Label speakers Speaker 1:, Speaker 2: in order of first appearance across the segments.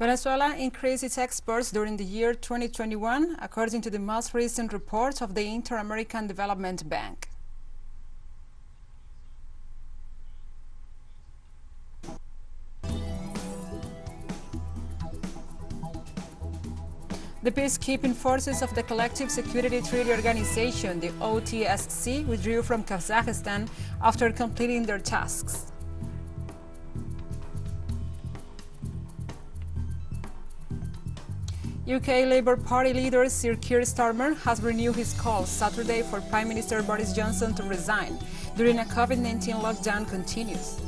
Speaker 1: Venezuela increased its exports during the year 2021, according to the most recent report of the Inter-American Development Bank. The peacekeeping forces of the Collective Security Treaty Organization, the OTSC, withdrew from Kazakhstan after completing their tasks. UK Labour Party leader Sir Keir Starmer has renewed his call Saturday for Prime Minister Boris Johnson to resign during a COVID-19 lockdown continues.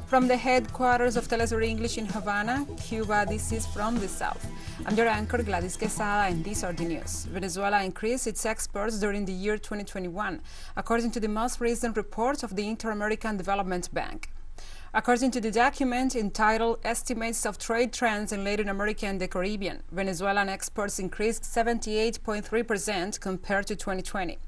Speaker 1: From the headquarters of teleSUR English in Havana, Cuba, this is From the South. I'm your anchor Gladys Quesada, and these are the news. Venezuela increased its exports during the year 2021, according to the most recent report of the Inter-American Development Bank. According to the document entitled Estimates of Trade Trends in Latin America and the Caribbean, Venezuelan exports increased 78.3% compared to 2020.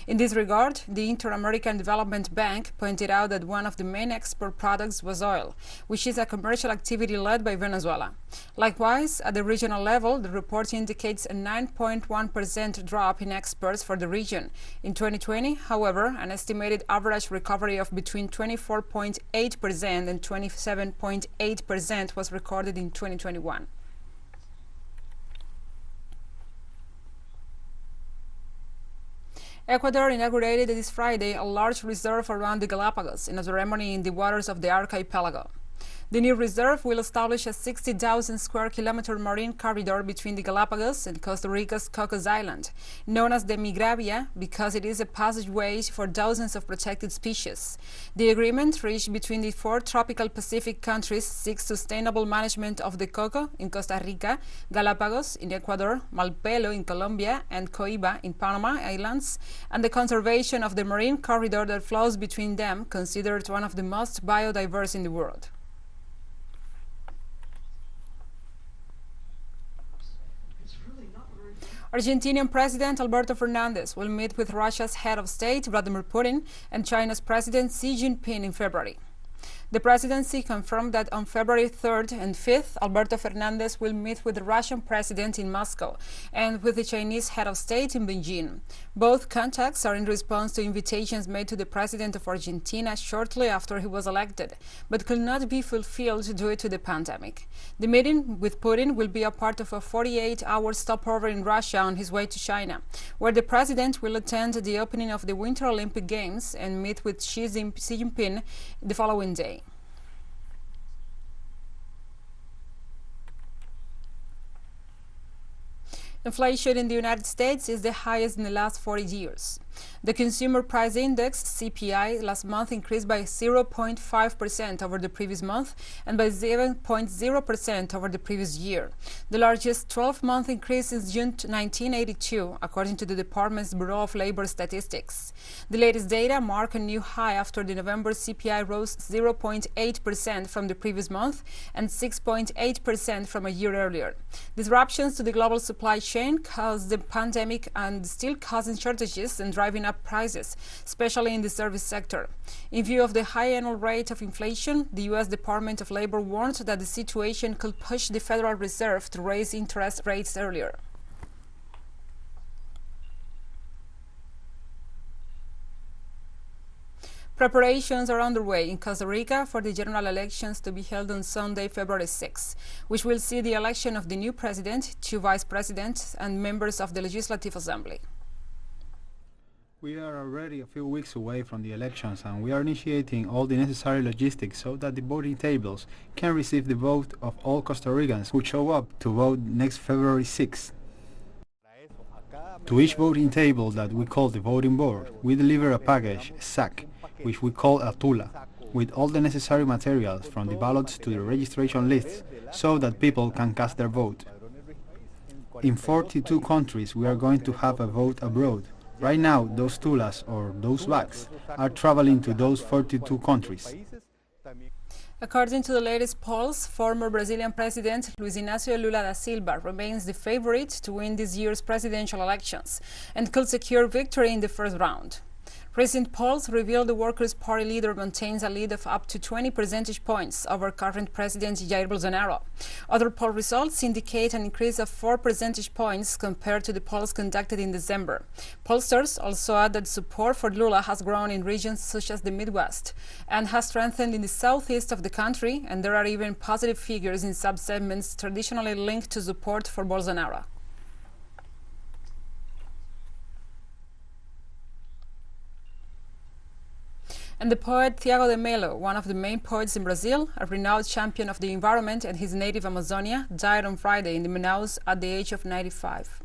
Speaker 1: In this regard, the Inter-American Development Bank pointed out that one of the main export products was oil, which is a commercial activity led by Venezuela. Likewise, at the regional level, the report indicates a 9.1% drop in exports for the region. In 2020, however, an estimated average recovery of between 24.8% and 27.8% was recorded in 2021. Ecuador inaugurated this Friday a large reserve around the Galapagos in a ceremony in the waters of the archipelago. The new reserve will establish a 60,000 square kilometer marine corridor between the Galapagos and Costa Rica's Cocos Island, known as the Migravia because it is a passageway for dozens of protected species. The agreement reached between the 4 tropical Pacific countries seeks sustainable management of the coco in Costa Rica, Galapagos in Ecuador, Malpelo in Colombia, and Coiba in Panama Islands, and the conservation of the marine corridor that flows between them, considered one of the most biodiverse in the world. Argentinian President Alberto Fernandez will meet with Russia's head of state, Vladimir Putin, and China's President Xi Jinping in February. The presidency confirmed that on February 3rd and 5th, Alberto Fernandez will meet with the Russian president in Moscow and with the Chinese head of state in Beijing. Both contacts are in response to invitations made to the president of Argentina shortly after he was elected, but could not be fulfilled due to the pandemic. The meeting with Putin will be a part of a 48-hour stopover in Russia on his way to China, where the president will attend the opening of the Winter Olympic Games and meet with Xi Jinping the following day. Inflation in the United States is the highest in the last 40 years. The Consumer Price Index, CPI, last month increased by 0.5% over the previous month and by 7.0% over the previous year, the largest 12-month increase since June 1982, according to the Department's Bureau of Labor Statistics. The latest data mark a new high after the November CPI rose 0.8% from the previous month and 6.8% from a year earlier. Disruptions to the global supply chain caused the pandemic and still causing shortages and driving up prices, especially in the service sector. In view of the high annual rate of inflation, the U.S. Department of Labor warned that the situation could push the Federal Reserve to raise interest rates earlier. Preparations are underway in Costa Rica for the general elections to be held on Sunday, February 6, which will see the election of the new president, 2 vice presidents, and members of the Legislative Assembly.
Speaker 2: We are already a few weeks away from the elections, and we are initiating all the necessary logistics so that the voting tables can receive the vote of all Costa Ricans who show up to vote next February 6th. To each voting table that we call the voting board, we deliver a package, a sack, which we call a tula, with all the necessary materials from the ballots to the registration lists so that people can cast their vote. In 42 countries we are going to have a vote abroad. Right now, those tulas, or those bags, are traveling to those 42 countries.
Speaker 1: According to the latest polls, former Brazilian President Luiz Inácio Lula da Silva remains the favorite to win this year's presidential elections and could secure victory in the first round. Recent polls reveal the Workers' Party leader maintains a lead of up to 20 percentage points over current President Jair Bolsonaro. Other poll results indicate an increase of 4 percentage points compared to the polls conducted in December. Pollsters also add that support for Lula has grown in regions such as the Midwest and has strengthened in the southeast of the country, and there are even positive figures in sub-segments traditionally linked to support for Bolsonaro. And the poet Tiago de Mello, one of the main poets in Brazil, a renowned champion of the environment and his native Amazonia, died on Friday in Manaus at the age of 95.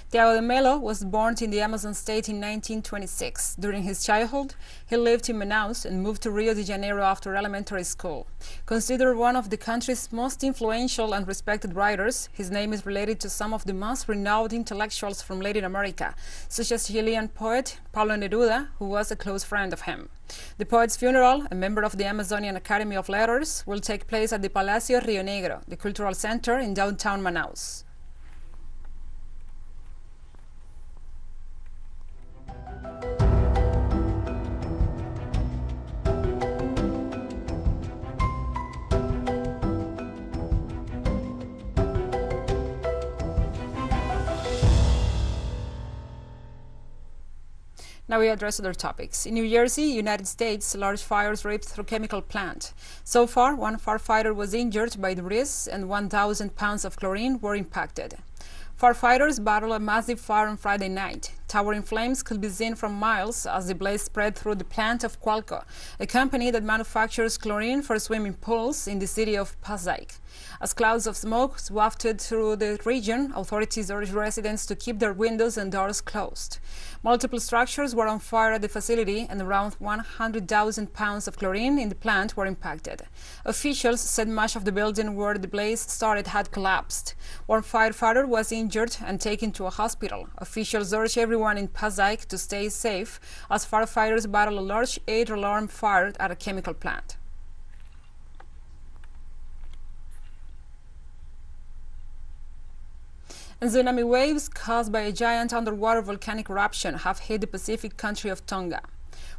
Speaker 1: Tiago de Mello was born in the Amazon state in 1926. During his childhood, he lived in Manaus and moved to Rio de Janeiro after elementary school. Considered one of the country's most influential and respected writers, his name is related to some of the most renowned intellectuals from Latin America, such as Chilean poet Pablo Neruda, who was a close friend of him. The poet's funeral, a member of the Amazonian Academy of Letters, will take place at the Palacio Rio Negro, the cultural center in downtown Manaus. Now we address other topics. In New Jersey, United States, large fires ripped through chemical plant. So far, one firefighter was injured by the debris and 1,000 pounds of chlorine were impacted. Firefighters battled a massive fire on Friday night. Towering flames could be seen from miles as the blaze spread through the plant of Qualco, a company that manufactures chlorine for swimming pools in the city of Passaic. As clouds of smoke wafted through the region, authorities urged residents to keep their windows and doors closed. Multiple structures were on fire at the facility, and around 100,000 pounds of chlorine in the plant were impacted. Officials said much of the building where the blaze started had collapsed. One firefighter was injured and taken to a hospital. Officials urged everyone in Passaic to stay safe as firefighters battle a large 8-alarm fire at a chemical plant. And tsunami waves caused by a giant underwater volcanic eruption have hit the Pacific country of Tonga.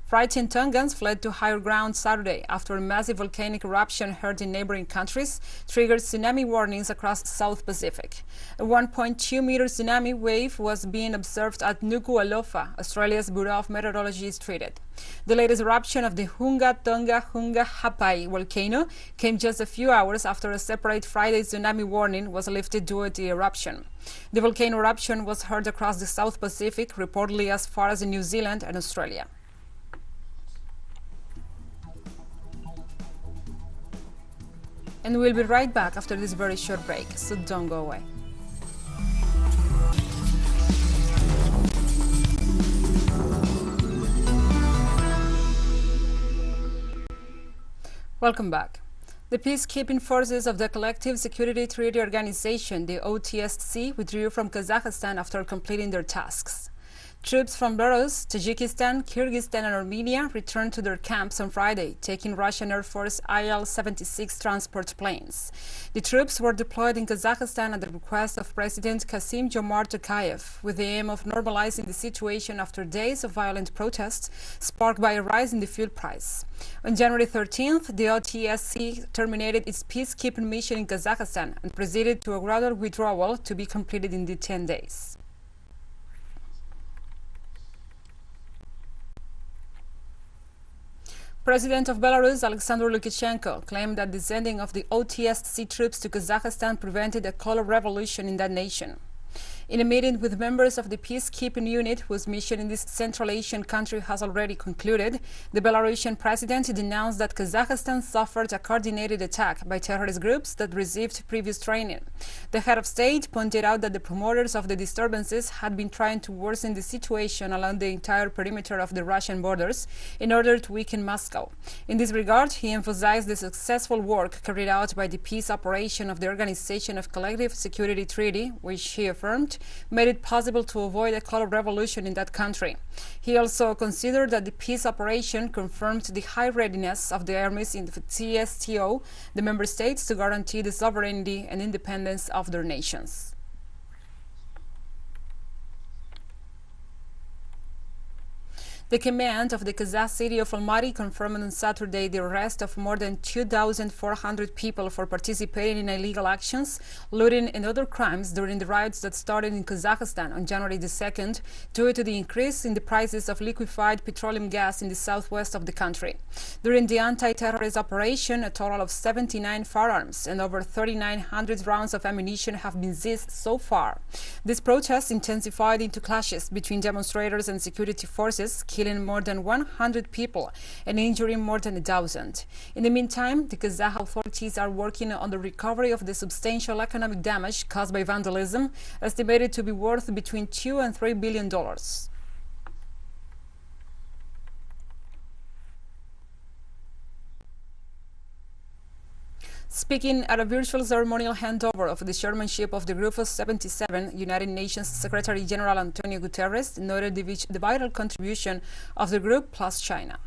Speaker 1: Frightened Tongans fled to higher ground Saturday after a massive volcanic eruption heard in neighboring countries triggered tsunami warnings across the South Pacific. A 1.2-meter tsunami wave was being observed at Nuku'alofa, Australia's Bureau of Meteorology treated. The latest eruption of the Hunga Tonga Hunga Hapai volcano came just a few hours after a separate Friday tsunami warning was lifted due to the eruption. The volcano eruption was heard across the South Pacific, reportedly as far as New Zealand and Australia. And we'll be right back after this very short break, so don't go away. Welcome back. The peacekeeping forces of the Collective Security Treaty Organization, the OTSC, withdrew from Kazakhstan after completing their tasks. Troops from Belarus, Tajikistan, Kyrgyzstan and Armenia returned to their camps on Friday, taking Russian Air Force Il-76 transport planes. The troops were deployed in Kazakhstan at the request of President Kassym-Jomart Tokayev, with the aim of normalizing the situation after days of violent protests sparked by a rise in the fuel price. On January 13th, the OTSC terminated its peacekeeping mission in Kazakhstan and proceeded to a gradual withdrawal to be completed in the 10 days. President of Belarus, Alexander Lukashenko, claimed that the sending of the OTSC troops to Kazakhstan prevented a color revolution in that nation. In a meeting with members of the peacekeeping unit, whose mission in this Central Asian country has already concluded, the Belarusian president denounced that Kazakhstan suffered a coordinated attack by terrorist groups that received previous training. The head of state pointed out that the promoters of the disturbances had been trying to worsen the situation along the entire perimeter of the Russian borders in order to weaken Moscow. In this regard, he emphasized the successful work carried out by the peace operation of the Organization of Collective Security Treaty, which he affirmed made it possible to avoid a color revolution in that country. He also considered that the peace operation confirmed the high readiness of the armies in the CSTO, the member states, to guarantee the sovereignty and independence of their nations. The command of the Kazakh city of Almaty confirmed on Saturday the arrest of more than 2,400 people for participating in illegal actions, looting and other crimes during the riots that started in Kazakhstan on January the 2nd due to the increase in the prices of liquefied petroleum gas in the southwest of the country. During the anti-terrorist operation, a total of 79 firearms and over 3,900 rounds of ammunition have been seized so far. This protest intensified into clashes between demonstrators and security forces, killing more than 100 people and injuring more than 1,000. In the meantime, the Kazakh authorities are working on the recovery of the substantial economic damage caused by vandalism, estimated to be worth between $2 and $3 billion. Speaking at a virtual ceremonial handover of the chairmanship of the Group of 77, United Nations Secretary General Antonio Guterres noted the vital contribution of the group plus China.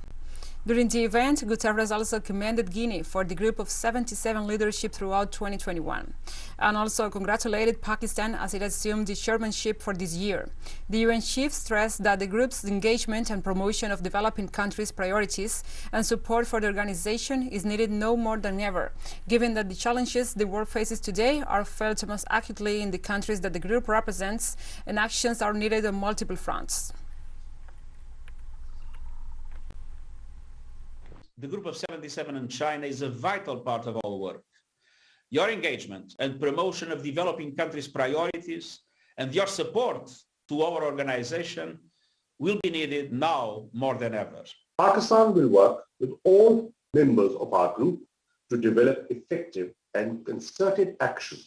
Speaker 1: During the event, Guterres also commended Guinea for the Group of 77 leadership throughout 2021 and also congratulated Pakistan as it assumed the chairmanship for this year. The UN chief stressed that the group's engagement and promotion of developing countries' priorities and support for the organization is needed no more than ever, given that the challenges the world faces today are felt most acutely in the countries that the group represents, and actions are needed on multiple fronts.
Speaker 3: The Group of 77 in China is a vital part of our work. Your engagement and promotion of developing countries' priorities and your support to our organization will be needed now more than ever.
Speaker 4: Pakistan will work with all members of our group to develop effective and concerted action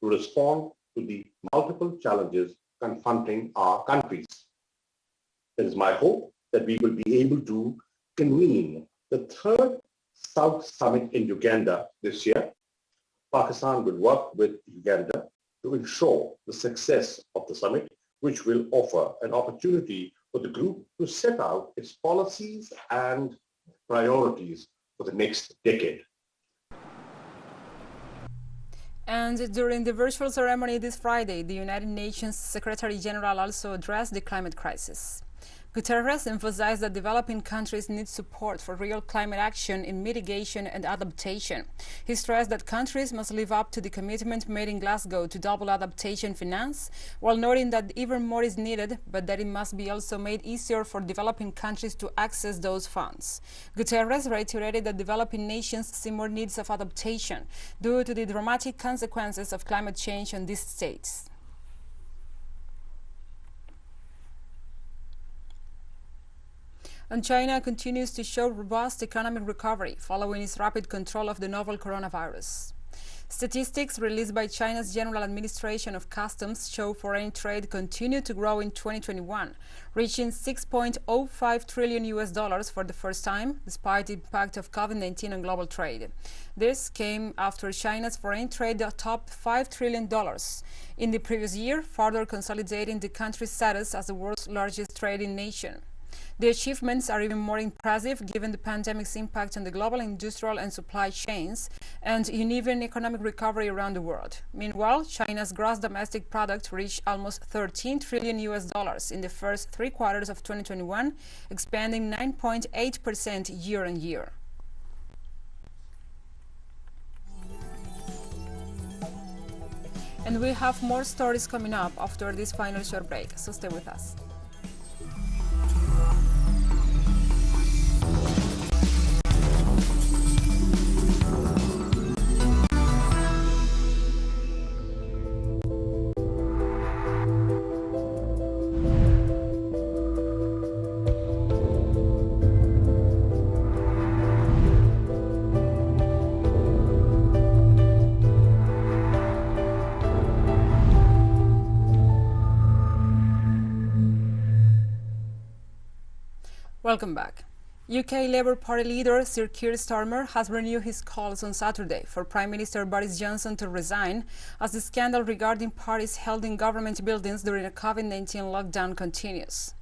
Speaker 4: to respond to the multiple challenges confronting our countries. It is my hope that we will be able to convene the third South Summit in Uganda this year. Pakistan will work with Uganda to ensure the success of the summit, which will offer an opportunity for the group to set out its policies and priorities for the next decade.
Speaker 1: And during the virtual ceremony this Friday, the United Nations Secretary General also addressed the climate crisis. Guterres emphasized that developing countries need support for real climate action in mitigation and adaptation. He stressed that countries must live up to the commitment made in Glasgow to double adaptation finance, while noting that even more is needed, but that it must be also made easier for developing countries to access those funds. Guterres reiterated that developing nations see more needs of adaptation due to the dramatic consequences of climate change on these states. And China continues to show robust economic recovery following its rapid control of the novel coronavirus. Statistics released by China's General Administration of Customs show foreign trade continued to grow in 2021, reaching $6.05 trillion for the first time, despite the impact of COVID-19 on global trade. This came after China's foreign trade topped $5 trillion in the previous year, further consolidating the country's status as the world's largest trading nation. The achievements are even more impressive given the pandemic's impact on the global industrial and supply chains and uneven economic recovery around the world. Meanwhile, China's gross domestic product reached almost $13 trillion in the first 3 quarters of 2021, expanding 9.8% year-on-year. And we have more stories coming up after this final short break, so stay with us. Welcome back. UK Labour Party leader Sir Keir Starmer has renewed his calls on Saturday for Prime Minister Boris Johnson to resign as the scandal regarding parties held in government buildings during a COVID-19 lockdown continues.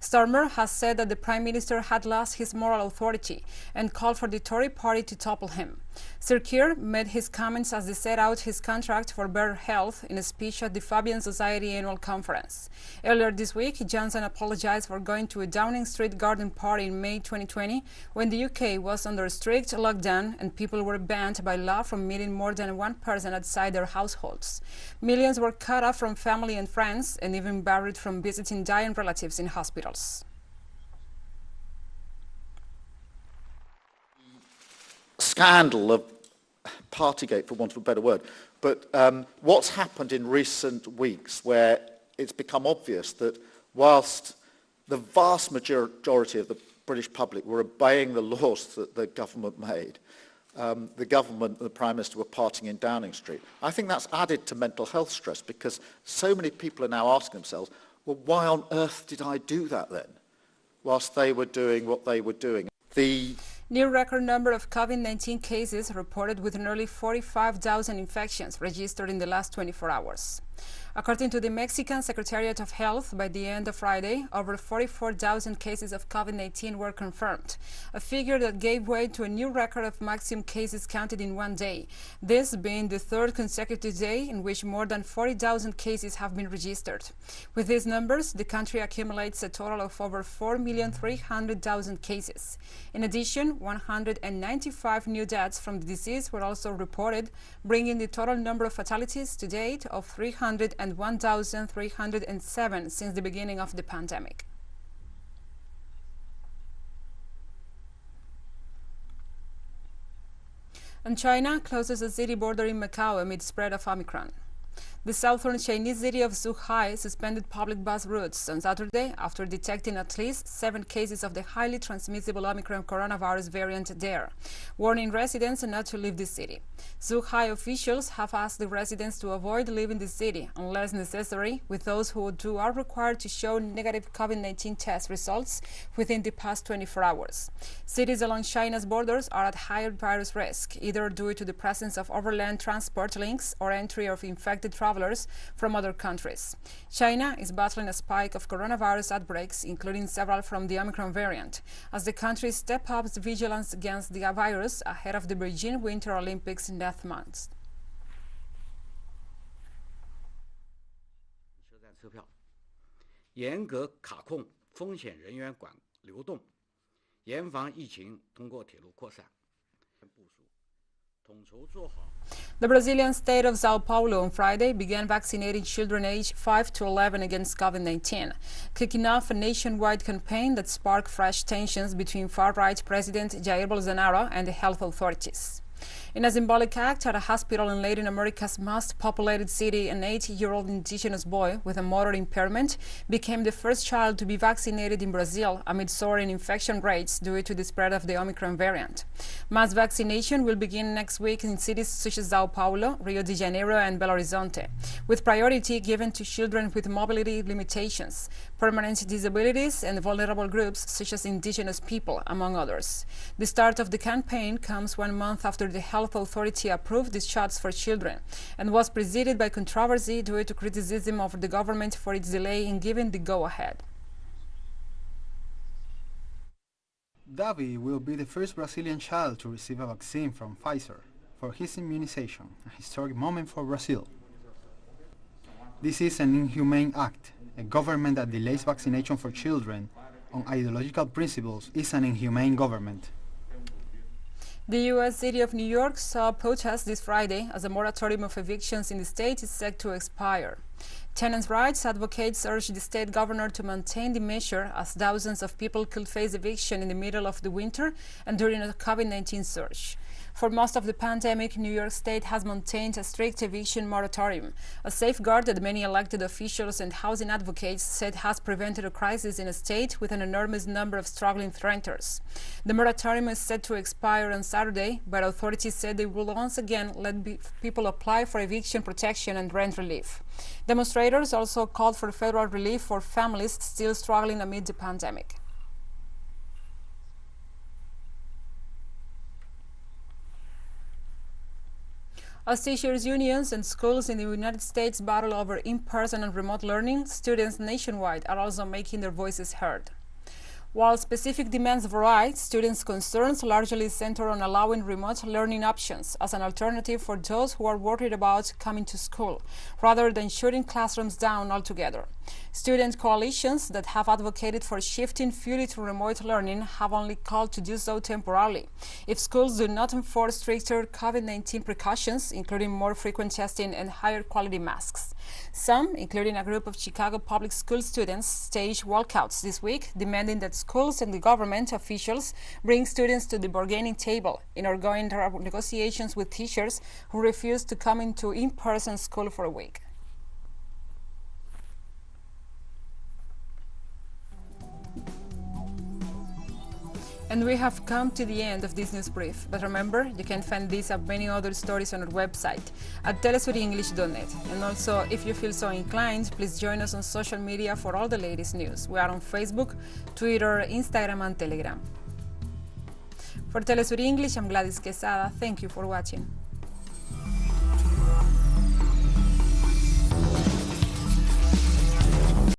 Speaker 1: Starmer has said that the Prime Minister had lost his moral authority and called for the Tory party to topple him. Sir Keir made his comments as he set out his contract for better health in a speech at the Fabian Society annual conference. Earlier this week, Johnson apologized for going to a Downing Street garden party in May 2020 when the UK was under strict lockdown and people were banned by law from meeting more than one person outside their households. Millions were cut off from family and friends and even barred from visiting dying relatives in hospitals.
Speaker 5: Scandal of Partygate, for want of a better word, but what's happened in recent weeks where it's become obvious that whilst the vast majority of the British public were obeying the laws that the government made, the government and the Prime Minister were partying in Downing Street. I think that's added to mental health stress because so many people are now asking themselves, well, why on earth did I do that then, whilst they were doing what they were doing?
Speaker 1: New record number of COVID-19 cases reported with nearly 45,000 infections registered in the last 24 hours. According to the Mexican Secretariat of Health, by the end of Friday, over 44,000 cases of COVID-19 were confirmed, a figure that gave way to a new record of maximum cases counted in one day, this being the third consecutive day in which more than 40,000 cases have been registered. With these numbers, the country accumulates a total of over 4,300,000 cases. In addition, 195 new deaths from the disease were also reported, bringing the total number of fatalities to date of 301,307 since the beginning of the pandemic. And China closes a city border in Macau amid spread of Omicron. The southern Chinese city of Zhuhai suspended public bus routes on Saturday after detecting at least 7 cases of the highly transmissible Omicron coronavirus variant there, warning residents not to leave the city. Zhuhai officials have asked the residents to avoid leaving the city unless necessary, with those who do are required to show negative COVID-19 test results within the past 24 hours. Cities along China's borders are at higher virus risk, either due to the presence of overland transport links or entry of infected travelers from other countries. China is battling a spike of coronavirus outbreaks, including several from the Omicron variant, as the country steps up its vigilance against the virus ahead of the Beijing Winter Olympics next month.
Speaker 6: 车站车票，严格卡控风险人员流动，严防疫情通过铁路扩散。部署，统筹做好。
Speaker 1: The Brazilian state of Sao Paulo on Friday began vaccinating children aged 5 to 11 against COVID-19, kicking off a nationwide campaign that sparked fresh tensions between far-right President Jair Bolsonaro and the health authorities. In a symbolic act at a hospital in Latin America's most populated city, an 8-year-old indigenous boy with a motor impairment became the first child to be vaccinated in Brazil amid soaring infection rates due to the spread of the Omicron variant. Mass vaccination will begin next week in cities such as Sao Paulo, Rio de Janeiro and Belo Horizonte, with priority given to children with mobility limitations, permanent disabilities and vulnerable groups such as indigenous people, among others. The start of the campaign comes 1 month after the health authority approved these shots for children and was preceded by controversy due to criticism of the government for its delay in giving the go-ahead.
Speaker 2: Davi will be the first Brazilian child to receive a vaccine from Pfizer for his immunization, a historic moment for Brazil. This is an inhumane act. A government that delays vaccination for children on ideological principles is an inhumane government.
Speaker 1: The U.S. city of New York saw protests this Friday as a moratorium of evictions in the state is set to expire. Tenants' rights advocates urged the state governor to maintain the measure as thousands of people could face eviction in the middle of the winter and during a COVID-19 surge. For most of the pandemic, New York State has maintained a strict eviction moratorium, a safeguard that many elected officials and housing advocates said has prevented a crisis in a state with an enormous number of struggling renters. The moratorium is set to expire on Saturday, but authorities said they will once again let people apply for eviction protection and rent relief. Demonstrators also called for federal relief for families still struggling amid the pandemic. As teachers' unions and schools in the United States battle over in-person and remote learning, students nationwide are also making their voices heard. While specific demands vary, students' concerns largely center on allowing remote learning options as an alternative for those who are worried about coming to school, rather than shutting classrooms down altogether. Student coalitions that have advocated for shifting fully to remote learning have only called to do so temporarily if schools do not enforce stricter COVID-19 precautions, including more frequent testing and higher quality masks. Some, including a group of Chicago public school students, staged walkouts this week, demanding that schools and the government officials bring students to the bargaining table in ongoing negotiations with teachers who refuse to come into in-person school for a week. And we have come to the end of this news brief. But remember, you can find this and many other stories on our website at telesurenglish.net. And also, if you feel so inclined, please join us on social media for all the latest news. We are on Facebook, Twitter, Instagram, and Telegram. For TeleSUR English, I'm Gladys Quesada. Thank you for watching.